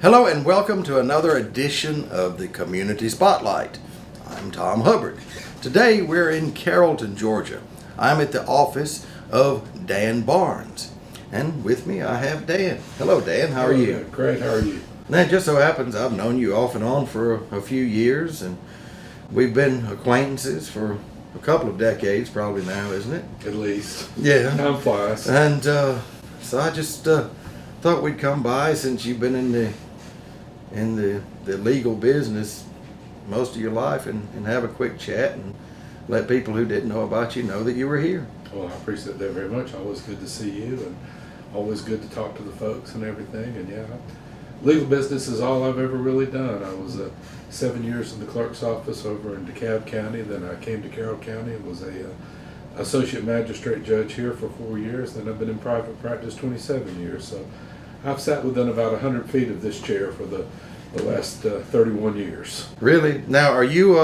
Hello and welcome to another edition of the Community Spotlight. I'm Tom Hubbard. Today we're in Carrollton, Georgia. I'm at the office of Dan Barnes. And with me I have Dan. Hello Dan, how are you? Great, how are you? Now it just so happens I've known you off and on for a few years, and we've been acquaintances for a couple of decades probably now, isn't it? At least. Yeah. Time flies. And so I just thought we'd come by since you've been in the legal business most of your life and have a quick chat and let people who didn't know about you know that you were here. Well, I appreciate that very much. Always good to see you and always good to talk to the folks and everything. And yeah, legal business is all I've ever really done. I was 7 years in the clerk's office over in DeKalb County. Then I came to Carroll County and was a associate magistrate judge here for 4 years. Then I've been in private practice 27 years. So I've sat within about 100 feet of this chair for the last 31 years. Really? Now, are you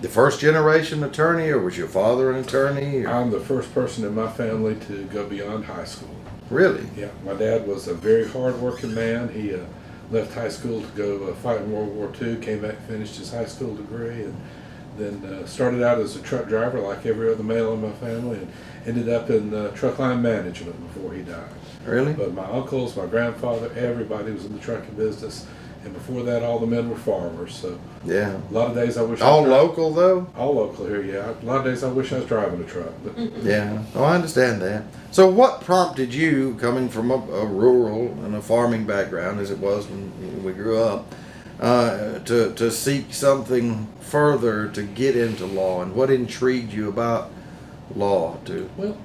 the first generation attorney, or was your father an attorney? Or? I'm the first person in my family to go beyond high school. Really? Yeah, my dad was a very hard-working man. He left high school to go fight in World War II, came back, finished his high school degree, and then started out as a truck driver like every other male in my family, and ended up in truck line management before he died. Really? But my uncles, my grandfather, everybody was in the trucking business. And before that, all the men were farmers. So yeah, a lot of days I wish all local though. All local here, yeah. A lot of days I wish I was driving a truck. But yeah, oh, I understand that. So, what prompted you, coming from a rural and a farming background, as it was when we grew up, to seek something further to get into law, and what intrigued you about law? Well,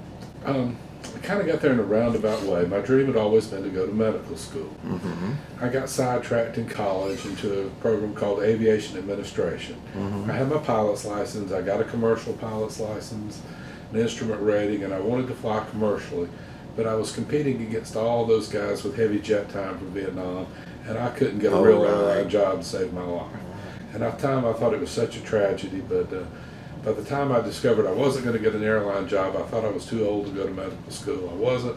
I kind of got there in a roundabout way. My dream had always been to go to medical school. Mm-hmm. I got sidetracked in college into a program called aviation administration. Mm-hmm. I had my pilot's license. I got a commercial pilot's license, an instrument rating, and I wanted to fly commercially. But I was competing against all those guys with heavy jet time from Vietnam, and I couldn't get a real airline job to save my life. And at the time, I thought it was such a tragedy, but by the time I discovered I wasn't going to get an airline job, I thought I was too old to go to medical school. I wasn't.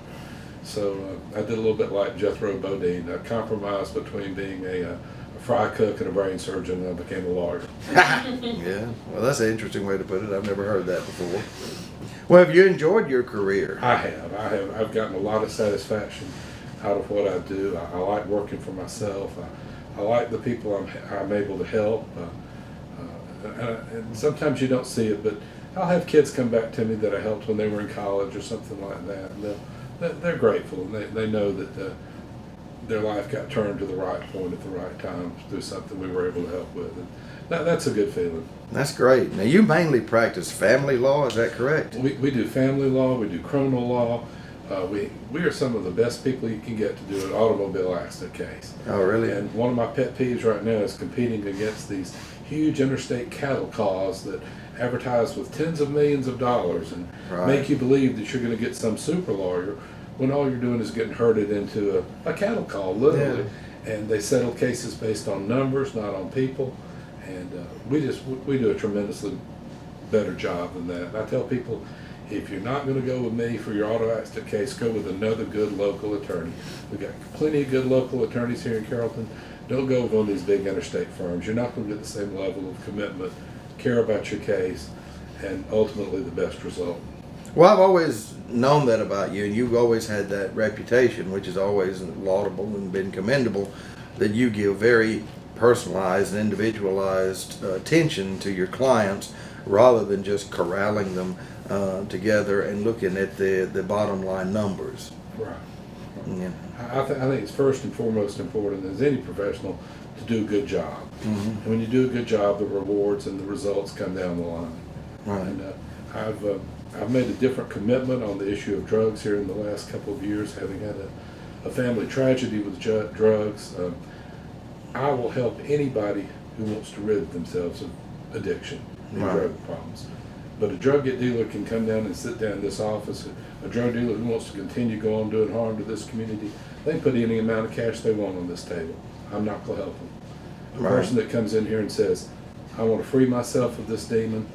So I did a little bit like Jethro Bodine. I compromised between being a fry cook and a brain surgeon, and I became a lawyer. Yeah, well, that's an interesting way to put it. I've never heard that before. Well, have you enjoyed your career? I have. I've gotten a lot of satisfaction out of what I do. I like working for myself. I like the people I'm able to help. And sometimes you don't see it, but I'll have kids come back to me that I helped when they were in college or something like that. And they're grateful, and they know that their life got turned to the right point at the right time through something we were able to help with. And that's a good feeling. That's great. Now, you mainly practice family law, is that correct? We do family law, we do criminal law. We are some of the best people you can get to do an automobile accident case. Oh, really? And one of my pet peeves right now is competing against these huge interstate cattle calls that advertise with tens of millions of dollars and make you believe that you're going to get some super lawyer when all you're doing is getting herded into a cattle call, literally. Yeah. And they settle cases based on numbers, not on people. And we do a tremendously better job than that. And I tell people, if you're not going to go with me for your auto accident case, go with another good local attorney. We've got plenty of good local attorneys here in Carrollton. Don't go with one of these big interstate firms. You're not going to get the same level of commitment, care about your case, and ultimately the best result. Well, I've always known that about you, and you've always had that reputation, which is always laudable and been commendable, that you give very personalized and individualized attention to your clients rather than just corralling them together and looking at the bottom line numbers. Right. Yeah. I think it's first and foremost important as any professional to do a good job. Mm-hmm. And when you do a good job, the rewards and the results come down the line. Right. And I've made a different commitment on the issue of drugs here in the last couple of years, having had a family tragedy with drugs. I will help anybody who wants to rid themselves of addiction and drug problems. But a drug dealer can come down and sit down in this office. A drug dealer who wants to continue going doing harm to this community, they can put any amount of cash they want on this table. I'm not going to help them. A person that comes in here and says, I want to free myself of this demon,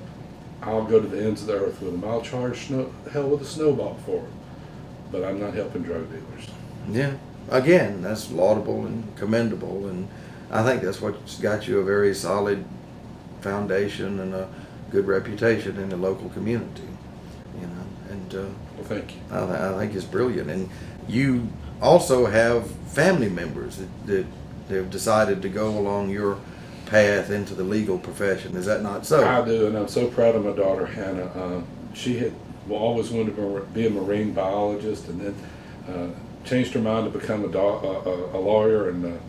I'll go to the ends of the earth with them. I'll charge hell with a snowball for them. But I'm not helping drug dealers. Yeah. again, that's laudable and commendable, and I think that's what's got you a very solid foundation and a good reputation in the local community. You know, and Well, thank you. I think it's brilliant. And you also have family members that have decided to go along your path into the legal profession. Is that not so? I do, and I'm so proud of my daughter, Hannah. She had always wanted to be a marine biologist, and then changed her mind to become a lawyer. And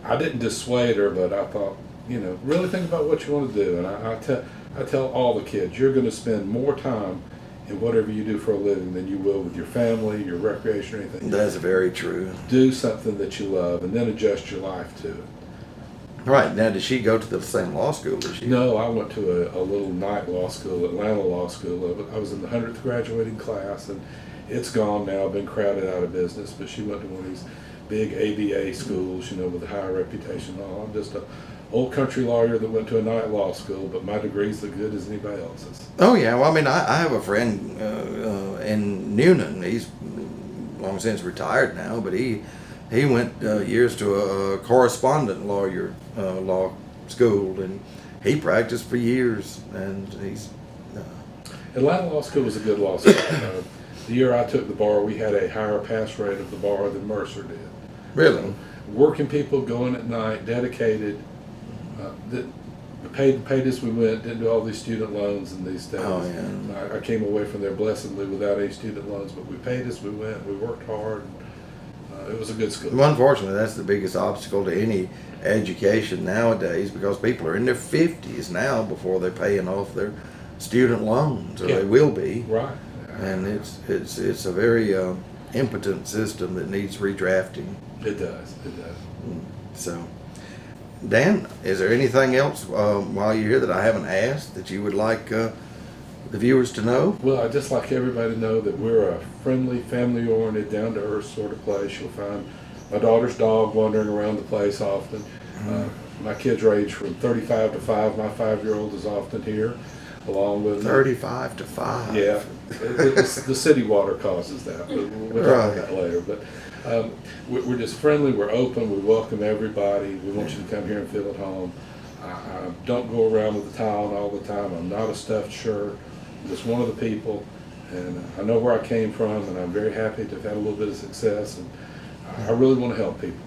I didn't dissuade her, but I thought, really think about what you want to do. And I tell all the kids, you're going to spend more time in whatever you do for a living than you will with your family, your recreation, or anything. That's very true. Do something that you love, and then adjust your life to it. Right. Now, did she go to the same law school as she? No, I went to a little night law school, Atlanta Law School. I was in the 100th graduating class, and it's gone now, been crowded out of business. But she went to one of these big ABA schools, with a higher reputation and all. I'm just a old country lawyer that went to a night law school, but my degree's as good as anybody else's. Oh, yeah. Well, I mean, I have a friend in Newnan. He's long since retired now, but he went years to a correspondent lawyer law school, and he practiced for years, and he's Atlanta Law School was a good law school. The year I took the bar, we had a higher pass rate of the bar than Mercer did. really. Working people going at night, dedicated, that paid as we went, didn't do all these student loans and these things. Oh, yeah. I came away from there blessedly without any student loans, but we paid as we went, we worked hard. It was a good school. Well, unfortunately, that's the biggest obstacle to any education nowadays, because people are in their 50s now before they're paying off their student loans, or Yeah. they will be. Right. And it's a very impotent system that needs redrafting. It does. It does. So, Dan, is there anything else while you're here that I haven't asked that you would like the viewers to know? Well, I'd just like everybody to know that we're a friendly, family-oriented, down-to-earth sort of place. You'll find my daughter's dog wandering around the place often. My kids range from 35 to 5. My 5-year-old is often here, along with 35 to 5. Yeah, the city water causes that. But we'll talk about that later. But we're just friendly. We're open. We welcome everybody. We want you to come here and feel at home. I don't go around with a towel on all the time. I'm not a stuffed shirt. I'm just one of the people, and I know where I came from, and I'm very happy to have had a little bit of success, and I really want to help people.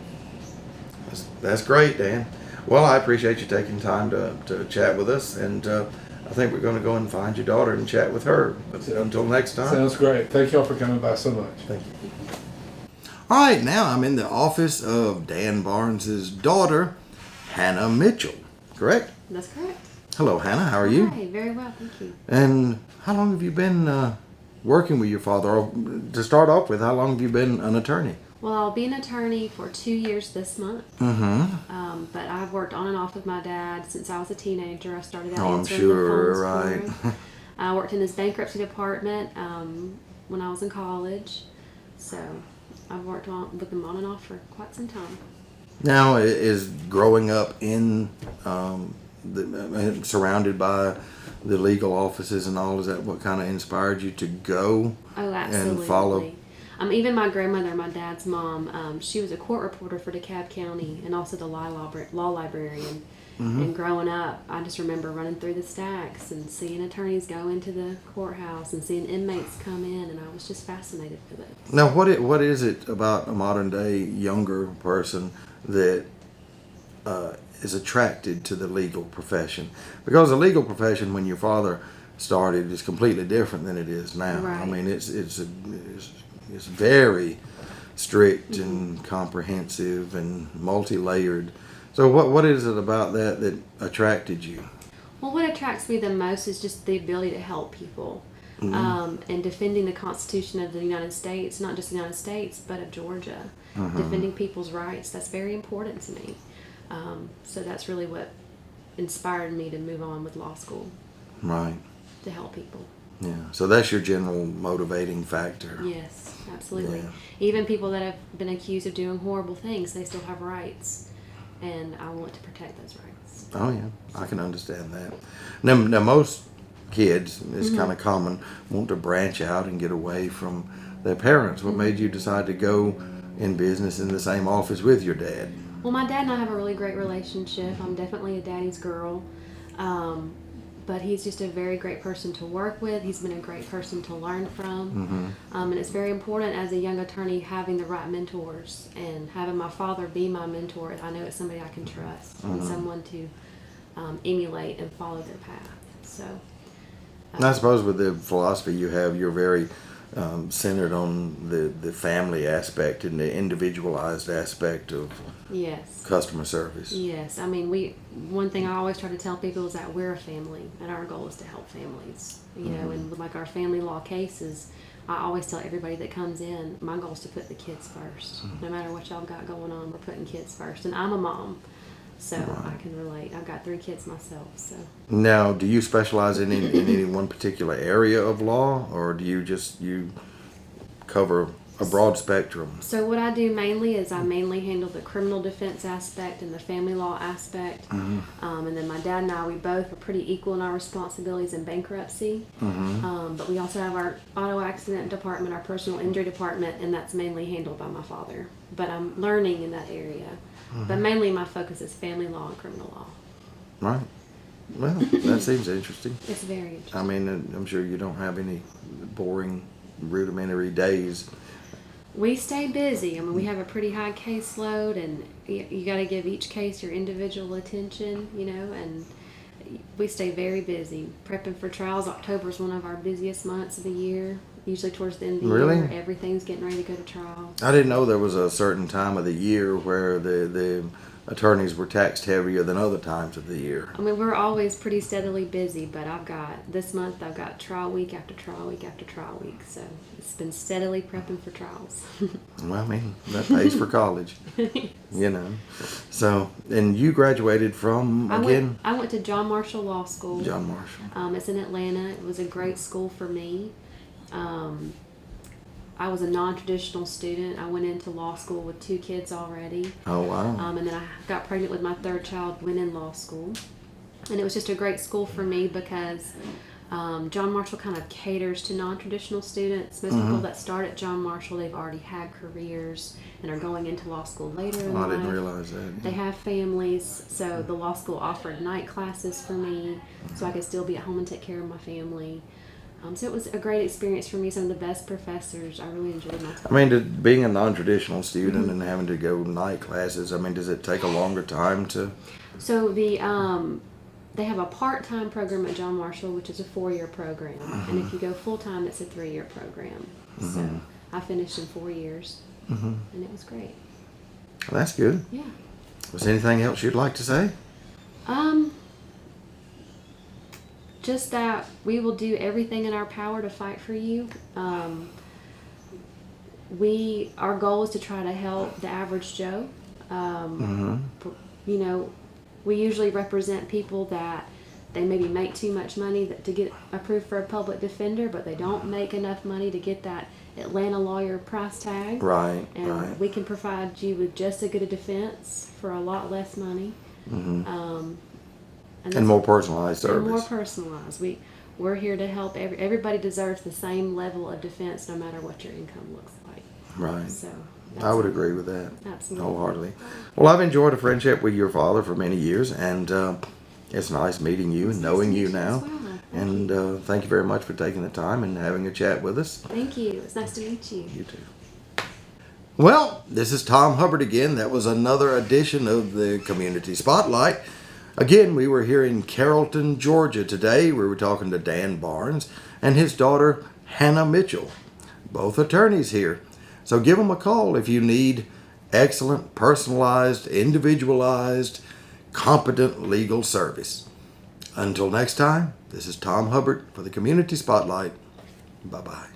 That's great, Dan. Well, I appreciate you taking time to chat with us, and I think we're going to go and find your daughter and chat with her. But until next time. Sounds great. Thank you all for coming by so much. Thank you. All right, now I'm in the office of Dan Barnes' daughter, Hannah Mitchell. Correct? That's correct. Hello, Hannah. How are you? Hi, very well, thank you. And how long have you been working with your father? Or to start off with, how long have you been an attorney? Well, I'll be an attorney for 2 years this month. Mm-hmm. But I've worked on and off with my dad since I was a teenager. I started out Oh, I'm answering sure, the phones right. for him. I worked in his bankruptcy department when I was in college. So I've worked with him on and off for quite some time. Now, is growing up in surrounded by the legal offices and all, is that what kind of inspired you to go Oh, absolutely. and follow? Even my grandmother, my dad's mom, she was a court reporter for DeKalb County and also the law librarian. Mm-hmm. And growing up, I just remember running through the stacks and seeing attorneys go into the courthouse and seeing inmates come in, and I was just fascinated with it. Now, what is it about a modern day younger person that is attracted to the legal profession? Because the legal profession, when your father started, is completely different than it is now. Right. I mean, it's very strict and comprehensive and multi-layered. So what is it about that attracted you? Well, what attracts me the most is just the ability to help people. And defending the Constitution of the United States, not just the United States, but of Georgia. Defending people's rights, that's very important to me. So that's really what inspired me to move on with law school. Right. To help people. Yeah. So that's your general motivating factor. Yes, absolutely. Yeah. Even people that have been accused of doing horrible things, they still have rights. And I want to protect those rights. Oh, yeah. I can understand that. Now most kids, it's kind of common, want to branch out and get away from their parents. What made you decide to go in business in the same office with your dad? Well, my dad and I have a really great relationship. I'm definitely a daddy's girl. But he's just a very great person to work with. He's been a great person to learn from. And it's very important as a young attorney having the right mentors and having my father be my mentor. I know it's somebody I can trust and someone to emulate and follow their path. So, And I suppose with the philosophy you have, you're very centered on the family aspect and the individualized aspect of yes. customer service. Yes. I mean, one thing I always try to tell people is that we're a family and our goal is to help families. You know, and with like our family law cases, I always tell everybody that comes in, my goal is to put the kids first. No matter what y'all got going on, we're putting kids first. And I'm a mom, so I can relate. I've got 3 kids myself, so. Now, do you specialize in any one particular area of law, or do you cover a broad spectrum? So what I do mainly is I mainly handle the criminal defense aspect and the family law aspect. And then my dad and I, we both are pretty equal in our responsibilities in bankruptcy. But we also have our auto accident department, our personal injury department, and that's mainly handled by my father. But I'm learning in that area. But mainly my focus is family law and criminal law. Right. Well, that seems interesting. It's very interesting. I mean, I'm sure you don't have any boring, rudimentary days. We stay busy. I mean, we have a pretty high caseload, and you got to give each case your individual attention, you know, and we stay very busy. Prepping for trials, October is one of our busiest months of the year. Usually towards the end of the year, everything's getting ready to go to trial. I didn't know there was a certain time of the year where the attorneys were taxed heavier than other times of the year. I mean, we're always pretty steadily busy, but this month I've got trial week after trial week after trial week, so it's been steadily prepping for trials. Well, I mean, that pays for college, you know. So, and you graduated from, again? I went to John Marshall Law School. John Marshall. It's in Atlanta. It was a great school for me. I was a non-traditional student. I went into law school with 2 kids already. Oh, wow. And then I got pregnant with my 3rd child, went in law school. And it was just a great school for me because John Marshall kind of caters to non-traditional students. Most people that start at John Marshall, they've already had careers and are going into law school later in life. I didn't realize that. They have families, so the law school offered night classes for me so I could still be at home and take care of my family. So it was a great experience for me. Some of the best professors. I really enjoyed my time. I mean, being a non-traditional student and having to go night classes, I mean, does it take a longer time to? So they have a part-time program at John Marshall, which is a 4-year program. And if you go full-time, it's a 3-year program. So I finished in 4 years, and it was great. Well, that's good. Yeah. Was there anything else you'd like to say? Just that we will do everything in our power to fight for you. Our goal is to try to help the average Joe. You know, we usually represent people that they maybe make too much money to get approved for a public defender, but they don't make enough money to get that Atlanta lawyer price tag. Right. And we can provide you with just as good a defense for a lot less money. And more personalized service. And more personalized. We're here to help. Everybody deserves the same level of defense, no matter what your income looks like. Right. So I would agree with that. Absolutely. Wholeheartedly. Well, I've enjoyed a friendship with your father for many years, and it's nice meeting you and knowing you now. Well. And thank you very much for taking the time and having a chat with us. Thank you. It's nice to meet you. You too. Well, this is Tom Hubbard again. That was another edition of the Community Spotlight. Again, we were here in Carrollton, Georgia today. We were talking to Dan Barnes and his daughter, Hannah Mitchell, both attorneys here. So give them a call if you need excellent, personalized, individualized, competent legal service. Until next time, this is Tom Hubbard for the Community Spotlight. Bye-bye.